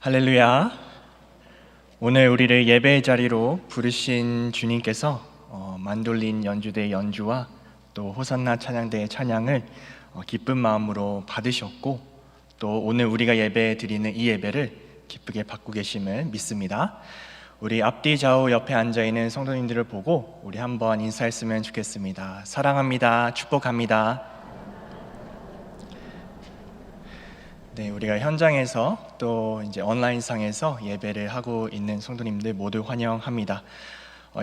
할렐루야. 오늘 우리를 예배의 자리로 부르신 주님께서 만돌린 연주대의 연주와 또 호산나 찬양대의 찬양을 기쁜 마음으로 받으셨고, 또 오늘 우리가 예배 드리는 이 예배를 기쁘게 받고 계심을 믿습니다. 우리 앞뒤 좌우 옆에 앉아있는 성도님들을 보고 우리 한번 인사했으면 좋겠습니다. 사랑합니다. 축복합니다. 네, 우리가 현장에서 또 이제 온라인상에서 예배를 하고 있는 성도님들 모두 환영합니다.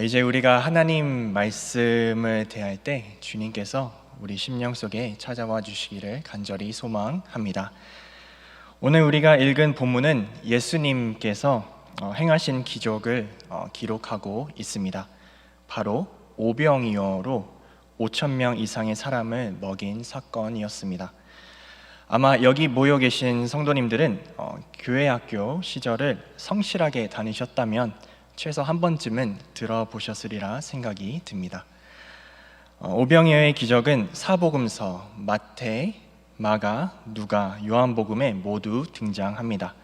이제 우리가 하나님 말씀을 대할 때 주님께서 우리 심령 속에 찾아와 주시기를 간절히 소망합니다. 오늘 우리가 읽은 본문은 예수님께서 행하신 기적을 기록하고 있습니다. 바로 오병이어로 5,000명 이상의 사람을 먹인 사건이었습니다. 아마 여기 모여 계신 성도님들은 교회학교 시절을 성실하게 다니셨다면 최소 한 번쯤은 들어보셨으리라 생각이 듭니다. 오병이어의 기적은 사복음서, 마태, 마가, 누가, 요한복음에 모두 등장합니다.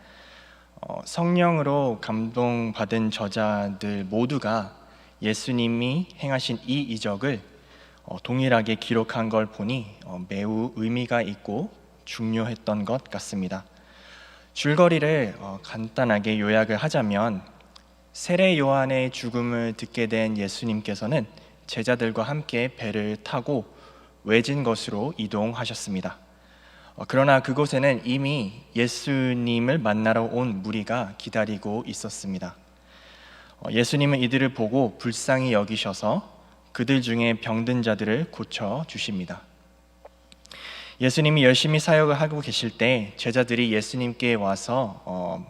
성령으로 감동받은 저자들 모두가 예수님이 행하신 이 이적을 동일하게 기록한 걸 보니 매우 의미가 있고 중요했던 것 같습니다. 줄거리를 간단하게 요약을 하자면, 세례 요한의 죽음을 듣게 된 예수님께서는 제자들과 함께 배를 타고 외진 곳으로 이동하셨습니다. 그러나 그곳에는 이미 예수님을 만나러 온 무리가 기다리고 있었습니다. 예수님은 이들을 보고 불쌍히 여기셔서 그들 중에 병든 자들을 고쳐 주십니다. 예수님이 열심히 사역을 하고 계실 때 제자들이 예수님께 와서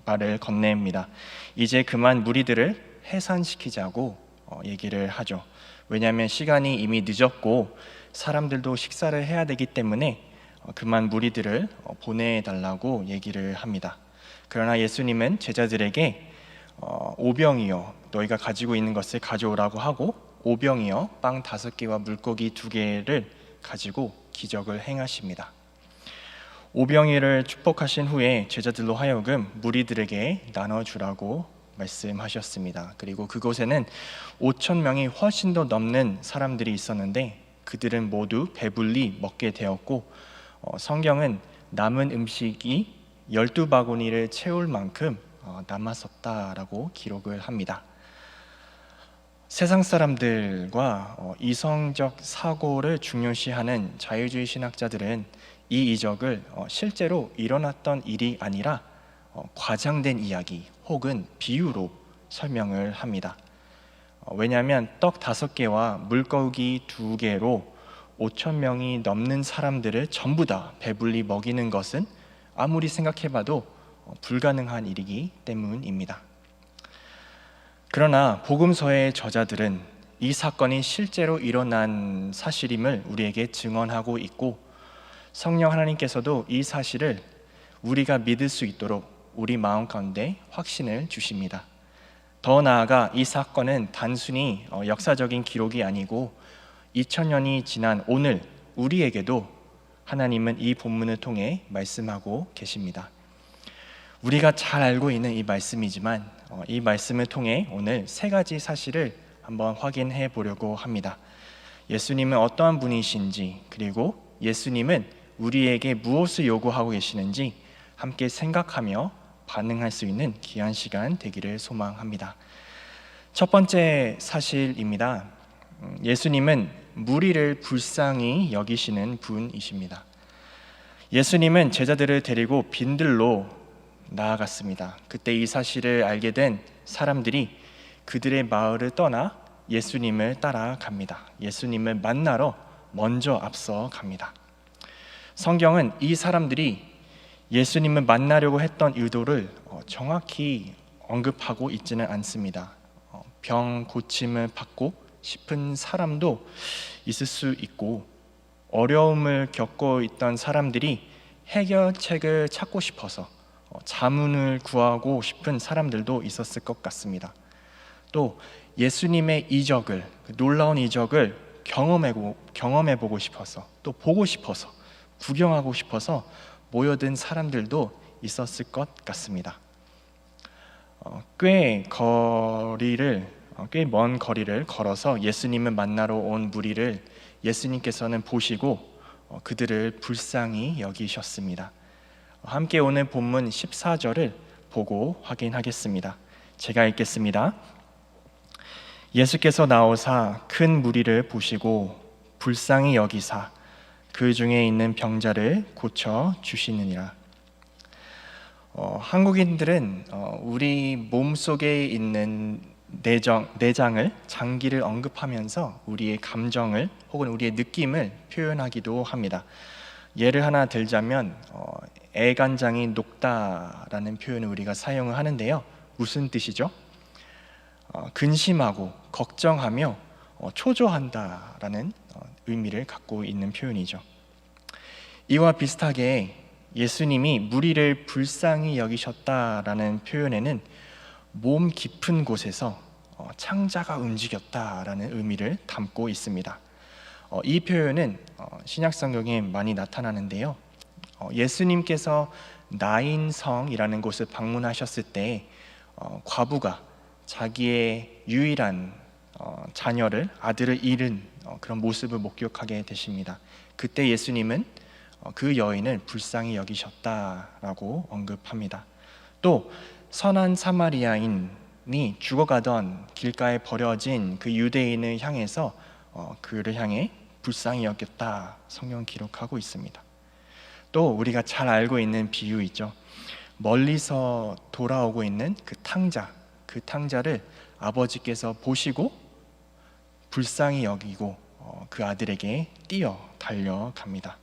말을 건넵니다. 이제 그만 무리들을 해산시키자고 얘기를 하죠. 왜냐하면 시간이 이미 늦었고 사람들도 식사를 해야 되기 때문에 그만 무리들을 보내달라고 얘기를 합니다. 그러나 예수님은 제자들에게 오병이어, 너희가 가지고 있는 것을 가져오라고 하고, 오병이어 빵 5개와 물고기 2개를 가지고 기적을 행하십니다. 오병이어를 축복하신 후에 제자들로 하여금 무리들에게 나눠주라고 말씀하셨습니다. 그리고 그곳에는 5,000명이 훨씬 더 넘는 사람들이 있었는데 그들은 모두 배불리 먹게 되었고, 성경은 남은 음식이 12바구니를 채울 만큼 남았었다라고 기록을 합니다. 세상 사람들과 이성적 사고를 중요시하는 자유주의 신학자들은 이 이적을 실제로 일어났던 일이 아니라 과장된 이야기 혹은 비유로 설명을 합니다. 왜냐하면 떡 5개와 물고기 2개로 5,000명이 넘는 사람들을 전부 다 배불리 먹이는 것은 아무리 생각해봐도 불가능한 일이기 때문입니다. 그러나 복음서의 저자들은 이 사건이 실제로 일어난 사실임을 우리에게 증언하고 있고, 성령 하나님께서도 이 사실을 우리가 믿을 수 있도록 우리 마음 가운데 확신을 주십니다. 더 나아가 이 사건은 단순히 역사적인 기록이 아니고 2000년이 지난 오늘 우리에게도 하나님은 이 본문을 통해 말씀하고 계십니다. 우리가 잘 알고 있는 이 말씀이지만 이 말씀을 통해 오늘 3가지 사실을 한번 확인해 보려고 합니다. 예수님은 어떠한 분이신지, 그리고 예수님은 우리에게 무엇을 요구하고 계시는지 함께 생각하며 반응할 수 있는 귀한 시간 되기를 소망합니다. 첫 번째 사실입니다. 예수님은 무리를 불쌍히 여기시는 분이십니다. 예수님은 제자들을 데리고 빈들로 나아갔습니다. 그때 이 사실을 알게 된 사람들이 그들의 마을을 떠나 예수님을 따라갑니다. 예수님을 만나러 먼저 앞서 갑니다. 성경은 이 사람들이 예수님을 만나려고 했던 의도를 정확히 언급하고 있지는 않습니다. 병 고침을 받고 싶은 사람도 있을 수 있고, 어려움을 겪고 있던 사람들이 해결책을 찾고 싶어서 자문을 구하고 싶은 사람들도 있었을 것 같습니다. 또 예수님의 이적을, 놀라운 이적을 경험해보고 싶어서, 또 보고 싶어서, 구경하고 싶어서 모여든 사람들도 있었을 것 같습니다. 꽤 먼 거리를 걸어서 예수님을 만나러 온 무리를 예수님께서는 보시고 그들을 불쌍히 여기셨습니다. 함께 오늘 본문 14절을 보고 확인하겠습니다. 제가 읽겠습니다. 예수께서 나오사 큰 무리를 보시고 불쌍히 여기사 그 중에 있는 병자를 고쳐 주시느니라. 한국인들은 우리 몸속에 있는 내장을, 장기를 언급하면서 우리의 감정을 혹은 우리의 느낌을 표현하기도 합니다. 예를 하나 들자면 애간장이 녹다라는 표현을 우리가 사용을 하는데요. 무슨 뜻이죠? 근심하고 걱정하며 초조한다라는 의미를 갖고 있는 표현이죠. 이와 비슷하게 예수님이 무리를 불쌍히 여기셨다라는 표현에는 몸 깊은 곳에서 창자가 움직였다라는 의미를 담고 있습니다. 이 표현은 신약 성경에 많이 나타나는데요. 예수님께서 나인성이라는 곳을 방문하셨을 때 과부가 자기의 유일한 아들을 잃은 그런 모습을 목격하게 되십니다. 그때 예수님은 그 여인을 불쌍히 여기셨다라고 언급합니다. 또 선한 사마리아인이 죽어가던 길가에 버려진 그 유대인을 향해서 그를 향해 불쌍히 여겼다 성경 기록하고 있습니다. 또 우리가 잘 알고 있는 비유 있죠. 멀리서 돌아오고 있는 그 탕자를 아버지께서 보시고 불쌍히 여기고 그 아들에게 뛰어 달려갑니다.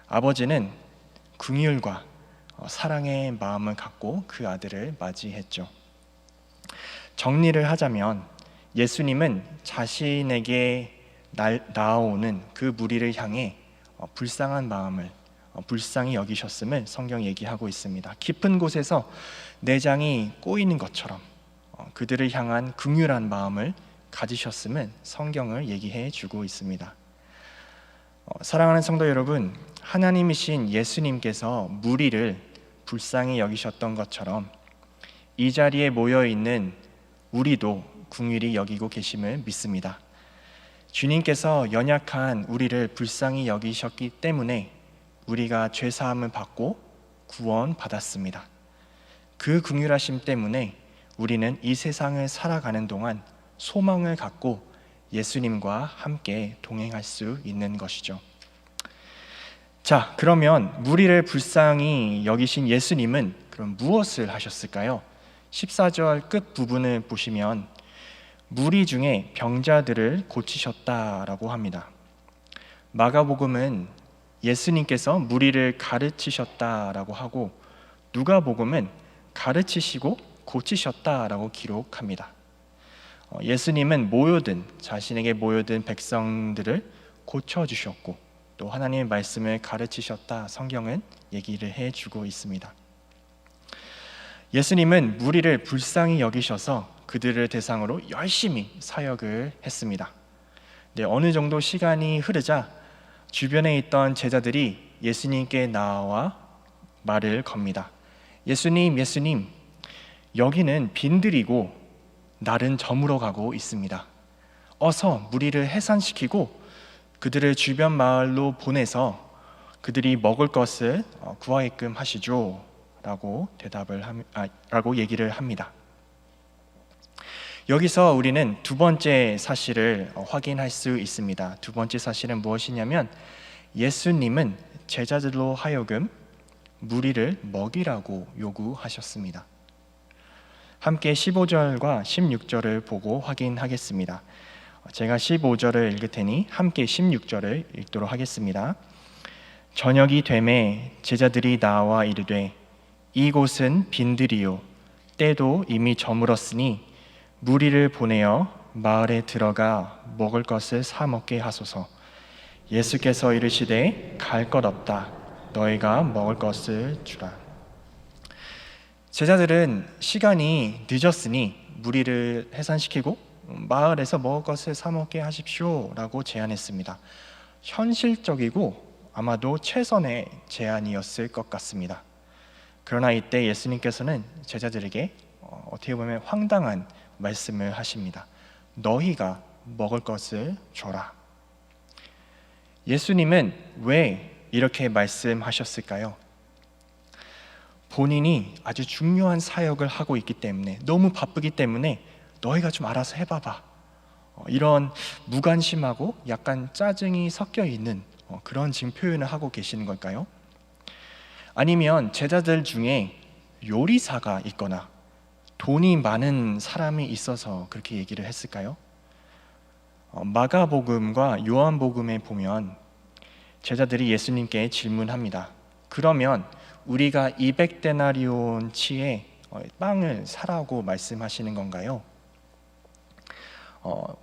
아버지는 긍휼과 사랑의 마음을 갖고 그 아들을 맞이했죠. 정리를 하자면 예수님은 자신에게 나아오는 그 무리를 향해 불쌍한 마음을 불쌍히 여기셨음을 성경이 얘기하고 있습니다. 깊은 곳에서 내장이 꼬이는 것처럼 그들을 향한 긍휼한 마음을 가지셨음을 성경을 얘기해 주고 있습니다. 사랑하는 성도 여러분, 하나님이신 예수님께서 무리를 불쌍히 여기셨던 것처럼 이 자리에 모여 있는 우리도 긍휼히 여기고 계심을 믿습니다. 주님께서 연약한 우리를 불쌍히 여기셨기 때문에 우리가 죄 사함을 받고 구원받았습니다. 그 긍휼하심 때문에 우리는 이 세상을 살아가는 동안 소망을 갖고 예수님과 함께 동행할 수 있는 것이죠. 자, 그러면 무리를 불쌍히 여기신 예수님은 그럼 무엇을 하셨을까요? 14절 끝 부분을 보시면 무리 중에 병자들을 고치셨다라고 합니다. 마가복음은 예수님께서 무리를 가르치셨다라고 하고 누가복음은 가르치시고 고치셨다라고 기록합니다. 예수님은 자신에게 모여든 백성들을 고쳐주셨고 또 하나님의 말씀을 가르치셨다 성경은 얘기를 해주고 있습니다. 예수님은 무리를 불쌍히 여기셔서 그들을 대상으로 열심히 사역을 했습니다. 어느 정도 시간이 흐르자 주변에 있던 제자들이 예수님께 나와 말을 겁니다. 예수님, 여기는 빈들이고 날은 저물어 가고 있습니다. 어서 무리를 해산시키고 그들을 주변 마을로 보내서 그들이 먹을 것을 구하게끔 하시죠 라고 얘기를 합니다. 여기서 우리는 두 번째 사실을 확인할 수 있습니다. 두 번째 사실은 무엇이냐면 예수님은 제자들로 하여금 무리를 먹이라고 요구하셨습니다. 함께 15절과 16절을 보고 확인하겠습니다. 제가 15절을 읽을 테니 함께 16절을 읽도록 하겠습니다. 저녁이 되매 제자들이 나와 이르되 이곳은 빈들이요 때도 이미 저물었으니 무리를 보내어 마을에 들어가 먹을 것을 사 먹게 하소서. 예수께서 이르시되 갈 것 없다. 너희가 먹을 것을 주라. 제자들은 시간이 늦었으니 무리를 해산시키고 마을에서 먹을 것을 사 먹게 하십시오 라고 제안했습니다. 현실적이고 아마도 최선의 제안이었을 것 같습니다. 그러나 이때 예수님께서는 제자들에게 어떻게 보면 황당한 말씀을 하십니다. 너희가 먹을 것을 줘라. 예수님은 왜 이렇게 말씀하셨을까요? 본인이 아주 중요한 사역을 하고 있기 때문에, 너무 바쁘기 때문에 너희가 좀 알아서 해봐봐, 이런 무관심하고 약간 짜증이 섞여 있는 그런 지금 표현을 하고 계시는 걸까요? 아니면 제자들 중에 요리사가 있거나 돈이 많은 사람이 있어서 그렇게 얘기를 했을까요? 마가복음과 요한복음에 보면 제자들이 예수님께 질문합니다. 그러면 우리가 200데나리온치의 빵을 사라고 말씀하시는 건가요?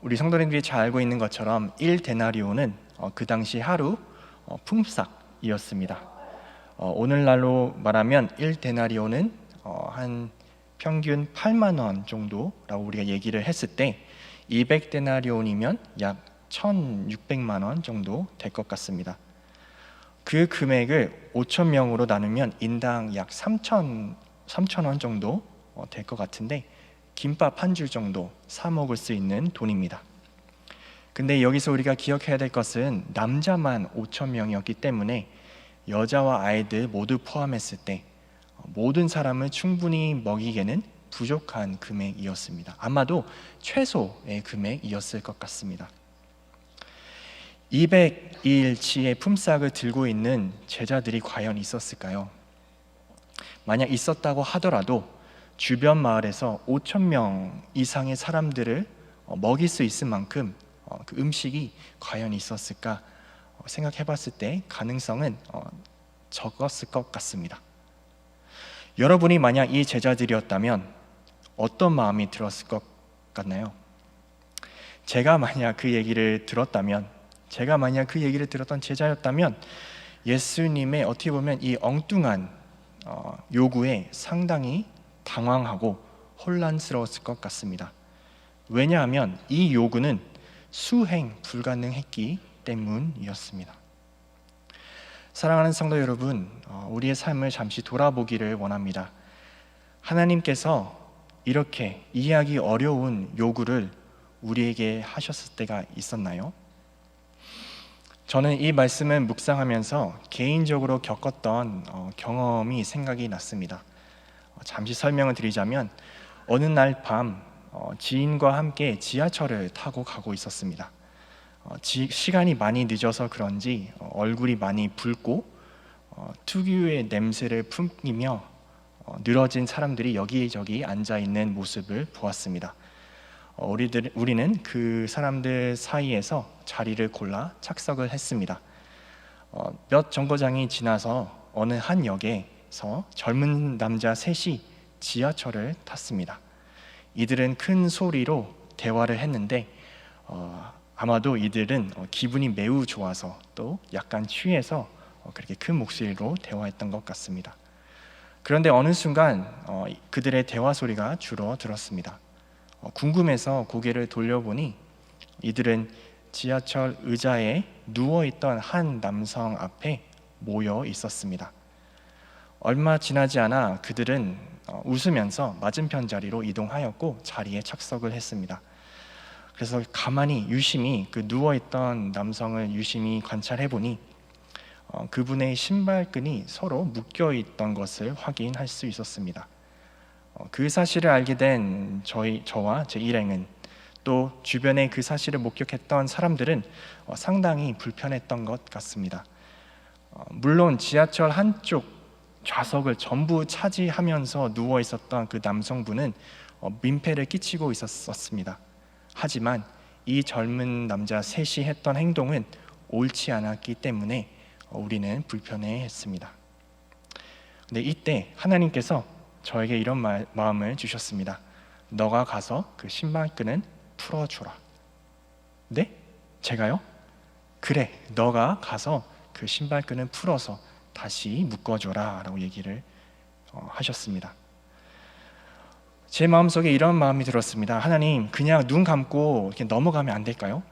우리 성도님들이 잘 알고 있는 것처럼 1데나리온은 그 당시 하루 품삯이었습니다. 오늘날로 말하면 1데나리온은 한 평균 8만 원 정도라고 우리가 얘기를 했을 때 200데나리온이면 약 1,600만 원 정도 될 것 같습니다. 그 금액을 5천 명으로 나누면 인당 약 3,000원 정도 될 것 같은데 김밥 한 줄 정도 사 먹을 수 있는 돈입니다. 근데 여기서 우리가 기억해야 될 것은 남자만 5천 명이었기 때문에 여자와 아이들 모두 포함했을 때 모든 사람을 충분히 먹이기에는 부족한 금액이었습니다. 아마도 최소의 금액이었을 것 같습니다. 200일치의 품삯을 들고 있는 제자들이 과연 있었을까요? 만약 있었다고 하더라도 주변 마을에서 5천 명 이상의 사람들을 먹일 수 있을 만큼 그 음식이 과연 있었을까 생각해 봤을 때 가능성은 적었을 것 같습니다. 여러분이 만약 이 제자들이었다면 어떤 마음이 들었을 것 같나요? 제가 만약 그 얘기를 들었다면, 제가 만약 그 얘기를 들었던 제자였다면 예수님의 어떻게 보면 이 엉뚱한 요구에 상당히 당황하고 혼란스러웠을 것 같습니다. 왜냐하면 이 요구는 수행 불가능했기 때문이었습니다. 사랑하는 성도 여러분, 우리의 삶을 잠시 돌아보기를 원합니다. 하나님께서 이렇게 이해하기 어려운 요구를 우리에게 하셨을 때가 있었나요? 저는 이 말씀을 묵상하면서 개인적으로 겪었던 경험이 생각이 났습니다. 잠시 설명을 드리자면 어느 날 밤 지인과 함께 지하철을 타고 가고 있었습니다. 시간이 많이 늦어서 그런지 얼굴이 많이 붉고 특유의 냄새를 풍기며 늘어진 사람들이 여기저기 앉아있는 모습을 보았습니다. 우리는 그 사람들 사이에서 자리를 골라 착석을 했습니다. 몇 정거장이 지나서 어느 한 역에서 젊은 남자 셋이 지하철을 탔습니다. 이들은 큰 소리로 대화를 했는데 아마도 이들은 기분이 매우 좋아서 또 약간 취해서 그렇게 큰 목소리로 대화했던 것 같습니다. 그런데 어느 순간 그들의 대화 소리가 줄어들었습니다. 궁금해서 고개를 돌려보니 이들은 지하철 의자에 누워있던 한 남성 앞에 모여 있었습니다. 얼마 지나지 않아 그들은 웃으면서 맞은편 자리로 이동하였고 자리에 착석을 했습니다. 그래서 가만히 유심히 그 누워있던 남성을 유심히 관찰해 보니 그분의 신발끈이 서로 묶여있던 것을 확인할 수 있었습니다. 그 사실을 알게 된 저와 제 일행은 또 주변에 그 사실을 목격했던 사람들은 상당히 불편했던 것 같습니다. 물론 지하철 한쪽 좌석을 전부 차지하면서 누워 있었던 그 남성분은 민폐를 끼치고 있었습니다. 하지만 이 젊은 남자 셋이 했던 행동은 옳지 않았기 때문에 우리는 불편해했습니다. 근데 이때 하나님께서 저에게 이런 마음을 주셨습니다. 너가 가서 그 신발끈은 풀어줘라. 네? 제가요? 그래, 너가 가서 그 신발끈을 풀어서 다시 묶어줘라 라고 얘기를 하셨습니다. 제 마음속에 이런 마음이 들었습니다. 하나님, 그냥 눈 감고 이렇게 넘어가면 안 될까요?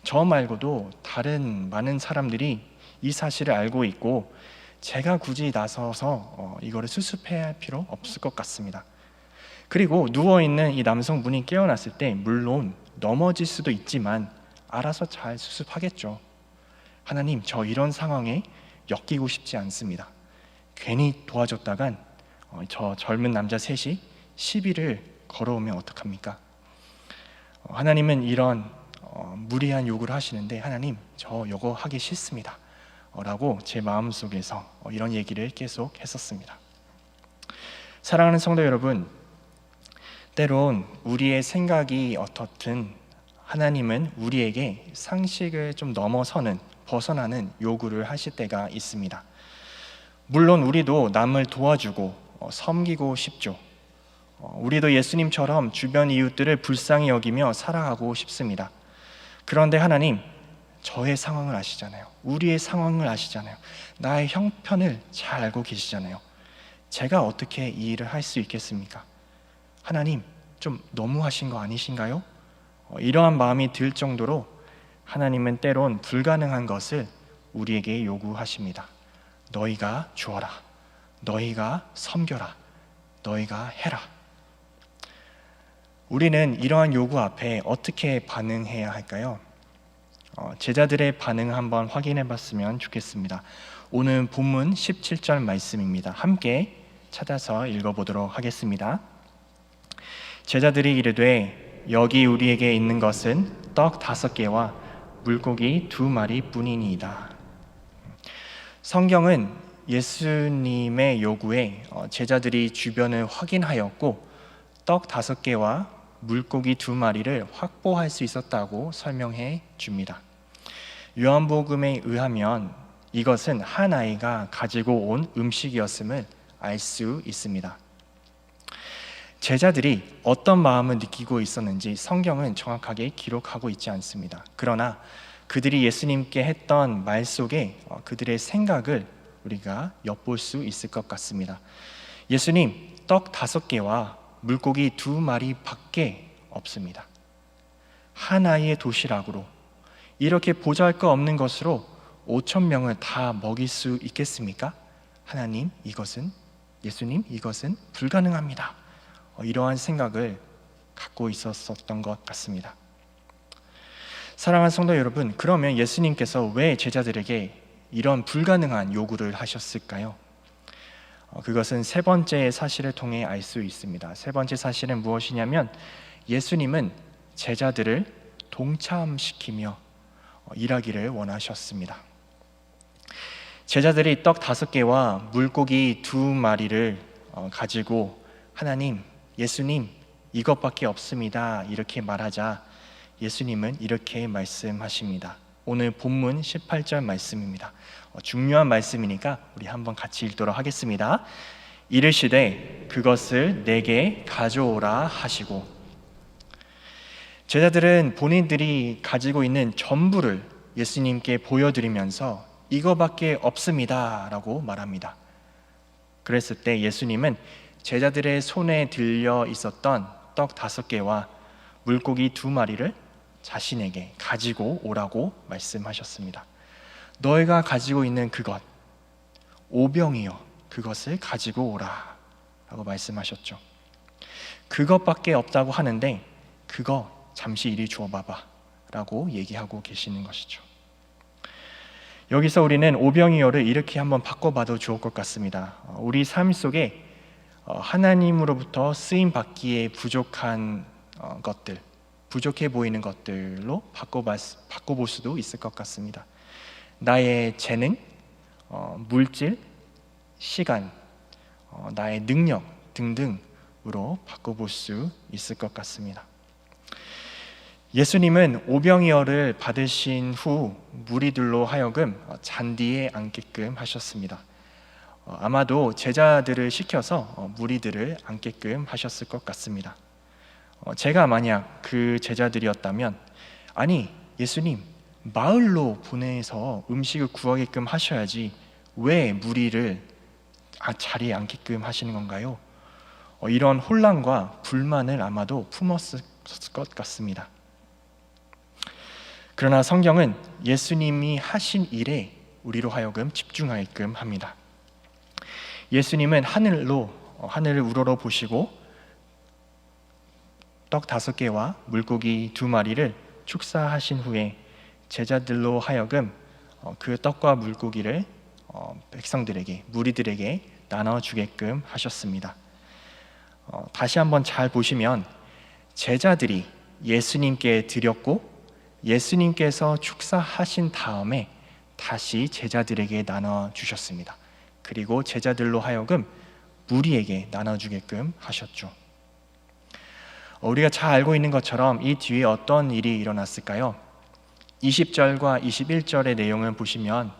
저 말고도 다른 많은 사람들이 이 사실을 알고 있고 제가 굳이 나서서 이거를 수습해야 할 필요 없을 것 같습니다. 그리고 누워있는 이 남성분이 깨어났을 때 물론 넘어질 수도 있지만 알아서 잘 수습하겠죠. 하나님, 저 이런 상황에 엮이고 싶지 않습니다. 괜히 도와줬다간 저 젊은 남자 셋이 시비를 걸어오면 어떡합니까? 하나님은 이런 무리한 요구를 하시는데, 하나님, 저 이거 하기 싫습니다 라고 제 마음속에서 이런 얘기를 계속 했었습니다. 사랑하는 성도 여러분, 때론 우리의 생각이 어떻든 하나님은 우리에게 상식을 좀 넘어서는, 벗어나는 요구를 하실 때가 있습니다. 물론 우리도 남을 도와주고 섬기고 싶죠. 우리도 예수님처럼 주변 이웃들을 불쌍히 여기며 살아가고 싶습니다. 그런데 하나님, 저의 상황을 아시잖아요. 우리의 상황을 아시잖아요. 나의 형편을 잘 알고 계시잖아요. 제가 어떻게 이 일을 할 수 있겠습니까? 하나님, 좀 너무하신 거 아니신가요? 이러한 마음이 들 정도로 하나님은 때론 불가능한 것을 우리에게 요구하십니다. 너희가 주어라, 너희가 섬겨라, 너희가 해라. 우리는 이러한 요구 앞에 어떻게 반응해야 할까요? 제자들의 반응을 한번 확인해 봤으면 좋겠습니다. 오늘 본문 17절 말씀입니다. 함께 찾아서 읽어보도록 하겠습니다. 제자들이 이르되 여기 우리에게 있는 것은 떡 5개와 물고기 2마리 뿐이니이다. 성경은 예수님의 요구에 제자들이 주변을 확인하였고 떡 5개와 물고기 2마리를 확보할 수 있었다고 설명해 줍니다. 요한복음에 의하면 이것은 한 아이가 가지고 온 음식이었음을 알 수 있습니다. 제자들이 어떤 마음을 느끼고 있었는지 성경은 정확하게 기록하고 있지 않습니다. 그러나 그들이 예수님께 했던 말 속에 그들의 생각을 우리가 엿볼 수 있을 것 같습니다. 예수님, 떡 5개와 물고기 2마리밖에 없습니다. 한 아이의 도시락으로 이렇게 보잘것없는 것으로 5,000명을 다 먹일 수 있겠습니까? 하나님, 이것은, 예수님, 이것은 불가능합니다. 이러한 생각을 갖고 있었던 것 같습니다. 사랑하는 성도 여러분, 그러면 예수님께서 왜 제자들에게 이런 불가능한 요구를 하셨을까요? 그것은 세 번째 사실을 통해 알 수 있습니다. 세 번째 사실은 무엇이냐면 예수님은 제자들을 동참시키며 일하기를 원하셨습니다. 제자들이 떡 5개와 물고기 2마리를 가지고 하나님, 예수님, 이것밖에 없습니다 이렇게 말하자 예수님은 이렇게 말씀하십니다. 오늘 본문 18절 말씀입니다. 중요한 말씀이니까 우리 한번 같이 읽도록 하겠습니다. 이르시되 그것을 내게 가져오라 하시고. 제자들은 본인들이 가지고 있는 전부를 예수님께 보여드리면서 이거밖에 없습니다 라고 말합니다. 그랬을 때 예수님은 제자들의 손에 들려 있었던 떡 5개와 물고기 2마리를 자신에게 가지고 오라고 말씀하셨습니다. 너희가 가지고 있는 그것, 오병이여 그것을 가지고 오라 라고 말씀하셨죠. 그것밖에 없다고 하는데 그거 잠시 이리 주어봐봐 라고 얘기하고 계시는 것이죠. 여기서 우리는 오병이어를 이렇게 한번 바꿔봐도 좋을 것 같습니다. 우리 삶 속에 하나님으로부터 쓰임 받기에 부족한 것들, 부족해 보이는 것들로 바꿔볼 수도 있을 것 같습니다. 나의 재능, 물질, 시간, 나의 능력 등등으로 바꿔볼 수 있을 것 같습니다. 예수님은 오병이어를 받으신 후 무리들로 하여금 잔디에 앉게끔 하셨습니다. 아마도 제자들을 시켜서 무리들을 앉게끔 하셨을 것 같습니다. 제가 만약 그 제자들이었다면 아니 예수님 마을로 보내서 음식을 구하게끔 하셔야지 왜 무리를 자리에 앉게끔 하시는 건가요? 이런 혼란과 불만을 아마도 품었을 것 같습니다. 그러나 성경은 예수님이 하신 일에 우리로 하여금 집중하게끔 합니다. 예수님은 하늘을 우러러 보시고 떡 5개와 물고기 2마리를 축사하신 후에 제자들로 하여금 그 떡과 물고기를 백성들에게, 무리들에게 나눠주게끔 하셨습니다. 다시 한번 잘 보시면 제자들이 예수님께 드렸고 예수님께서 축사하신 다음에 다시 제자들에게 나눠주셨습니다. 그리고 제자들로 하여금 무리에게 나눠주게끔 하셨죠. 우리가 잘 알고 있는 것처럼 이 뒤에 어떤 일이 일어났을까요? 20절과 21절의 내용을 보시면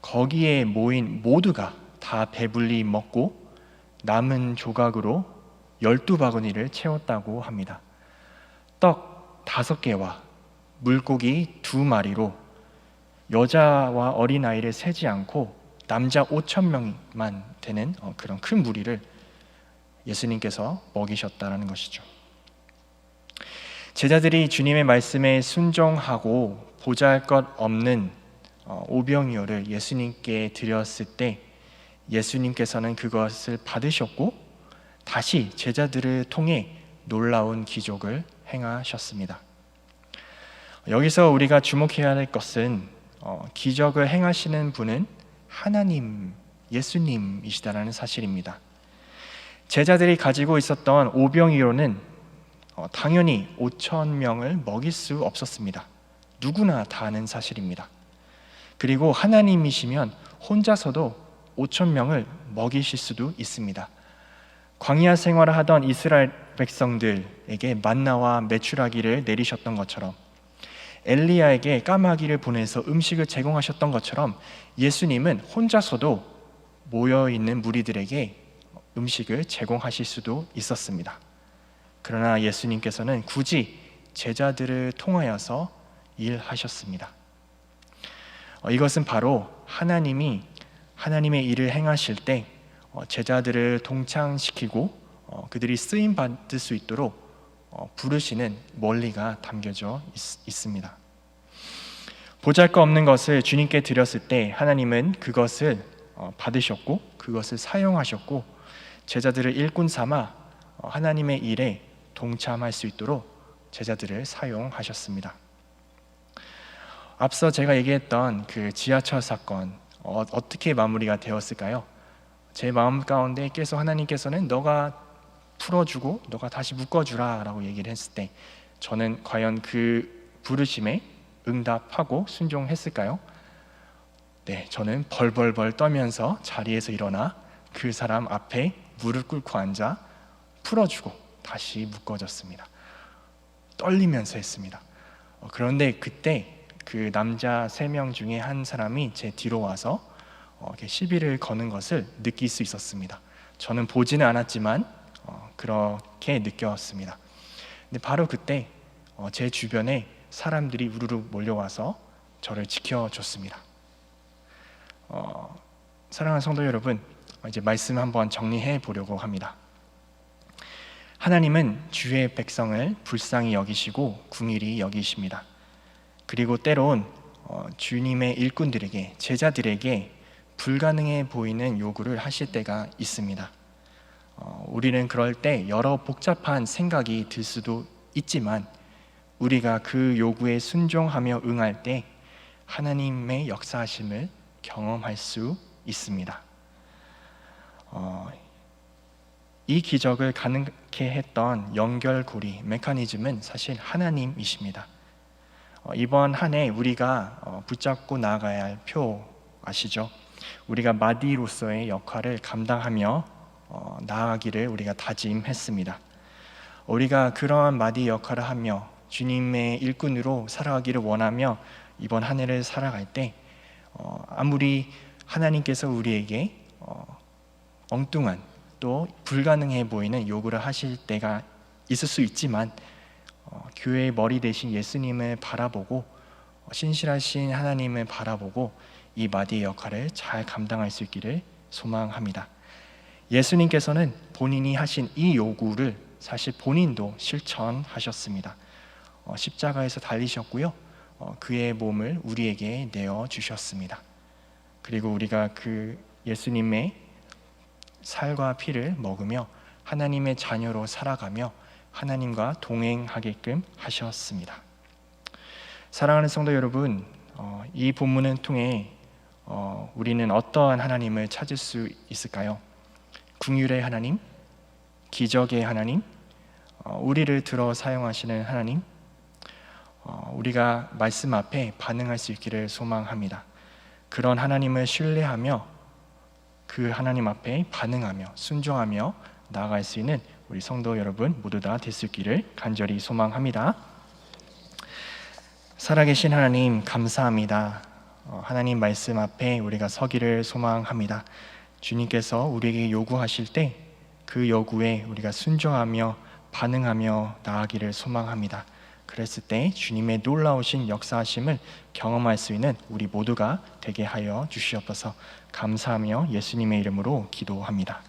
거기에 모인 모두가 다 배불리 먹고 남은 조각으로 12바구니를 채웠다고 합니다. 떡 5개와 물고기 2마리로 여자와 어린아이를 세지 않고 남자 5,000명만 되는 그런 큰 무리를 예수님께서 먹이셨다는 것이죠. 제자들이 주님의 말씀에 순종하고 보잘것없는 오병이어를 예수님께 드렸을 때 예수님께서는 그것을 받으셨고 다시 제자들을 통해 놀라운 기적을 행하셨습니다. 여기서 우리가 주목해야 할 것은 기적을 행하시는 분은 하나님, 예수님이시다라는 사실입니다. 제자들이 가지고 있었던 오병이어는 당연히 5,000명을 먹일 수 없었습니다. 누구나 다 아는 사실입니다. 그리고 하나님이시면 혼자서도 5,000명을 먹이실 수도 있습니다. 광야 생활을 하던 이스라엘 백성들에게 만나와 메추라기를 내리셨던 것처럼 엘리야에게 까마귀를 보내서 음식을 제공하셨던 것처럼 예수님은 혼자서도 모여있는 무리들에게 음식을 제공하실 수도 있었습니다. 그러나 예수님께서는 굳이 제자들을 통하여서 일하셨습니다. 이것은 바로 하나님이 하나님의 일을 행하실 때 제자들을 동참시키고 그들이 쓰임 받을 수 있도록 부르시는 원리가 담겨져 있습니다. 보잘것없는 것을 주님께 드렸을 때 하나님은 그것을 받으셨고 그것을 사용하셨고 제자들을 일꾼 삼아 하나님의 일에 동참할 수 있도록 제자들을 사용하셨습니다. 앞서 제가 얘기했던 그 지하철 사건 어떻게 마무리가 되었을까요? 제 마음 가운데 계속 하나님께서는 너가 풀어주고 너가 다시 묶어주라 라고 얘기를 했을 때 저는 과연 그 부르심에 응답하고 순종했을까요? 네, 저는 벌벌벌 떨면서 자리에서 일어나 그 사람 앞에 무릎 꿇고 앉아 풀어주고 다시 묶어졌습니다. 떨리면서 했습니다. 그런데 그때 그 남자 3명 중에 한 사람이 제 뒤로 와서 이렇게 시비를 거는 것을 느낄 수 있었습니다. 저는 보지는 않았지만 그렇게 느꼈습니다. 근데 바로 그때 제 주변에 사람들이 우르르 몰려와서 저를 지켜줬습니다. 사랑하는 성도 여러분, 이제 말씀 한번 정리해 보려고 합니다. 하나님은 주의 백성을 불쌍히 여기시고 긍휼히 여기십니다. 그리고 때론 주님의 일꾼들에게, 제자들에게 불가능해 보이는 요구를 하실 때가 있습니다. 우리는 그럴 때 여러 복잡한 생각이 들 수도 있지만 우리가 그 요구에 순종하며 응할 때 하나님의 역사하심을 경험할 수 있습니다. 이 기적을 가능케 했던 연결고리, 메커니즘은 사실 하나님이십니다. 이번 한 해 우리가 붙잡고 나아가야 할 표 아시죠? 우리가 마디로서의 역할을 감당하며 나아가기를 우리가 다짐했습니다. 우리가 그러한 마디 역할을 하며 주님의 일꾼으로 살아가기를 원하며 이번 한 해를 살아갈 때 아무리 하나님께서 우리에게 엉뚱한 또 불가능해 보이는 요구를 하실 때가 있을 수 있지만 교회의 머리 대신 예수님을 바라보고 신실하신 하나님을 바라보고 이 마디의 역할을 잘 감당할 수 있기를 소망합니다. 예수님께서는 본인이 하신 이 요구를 사실 본인도 실천하셨습니다. 십자가에서 달리셨고요. 그의 몸을 우리에게 내어주셨습니다. 그리고 우리가 그 예수님의 살과 피를 먹으며 하나님의 자녀로 살아가며 하나님과 동행하게끔 하셨습니다. 사랑하는 성도 여러분, 이 본문을 통해 우리는 어떠한 하나님을 찾을 수 있을까요? 긍휼의 하나님, 기적의 하나님, 우리를 들어 사용하시는 하나님, 우리가 말씀 앞에 반응할 수 있기를 소망합니다. 그런 하나님을 신뢰하며 그 하나님 앞에 반응하며 순종하며 나아갈 수 있는 우리 성도 여러분 모두 다 될 수 있기를 간절히 소망합니다. 살아계신 하나님 감사합니다. 하나님 말씀 앞에 우리가 서기를 소망합니다. 주님께서 우리에게 요구하실 때 그 요구에 우리가 순종하며 반응하며 나아가기를 소망합니다. 그랬을 때 주님의 놀라우신 역사하심을 경험할 수 있는 우리 모두가 되게 하여 주시옵소서. 감사하며 예수님의 이름으로 기도합니다.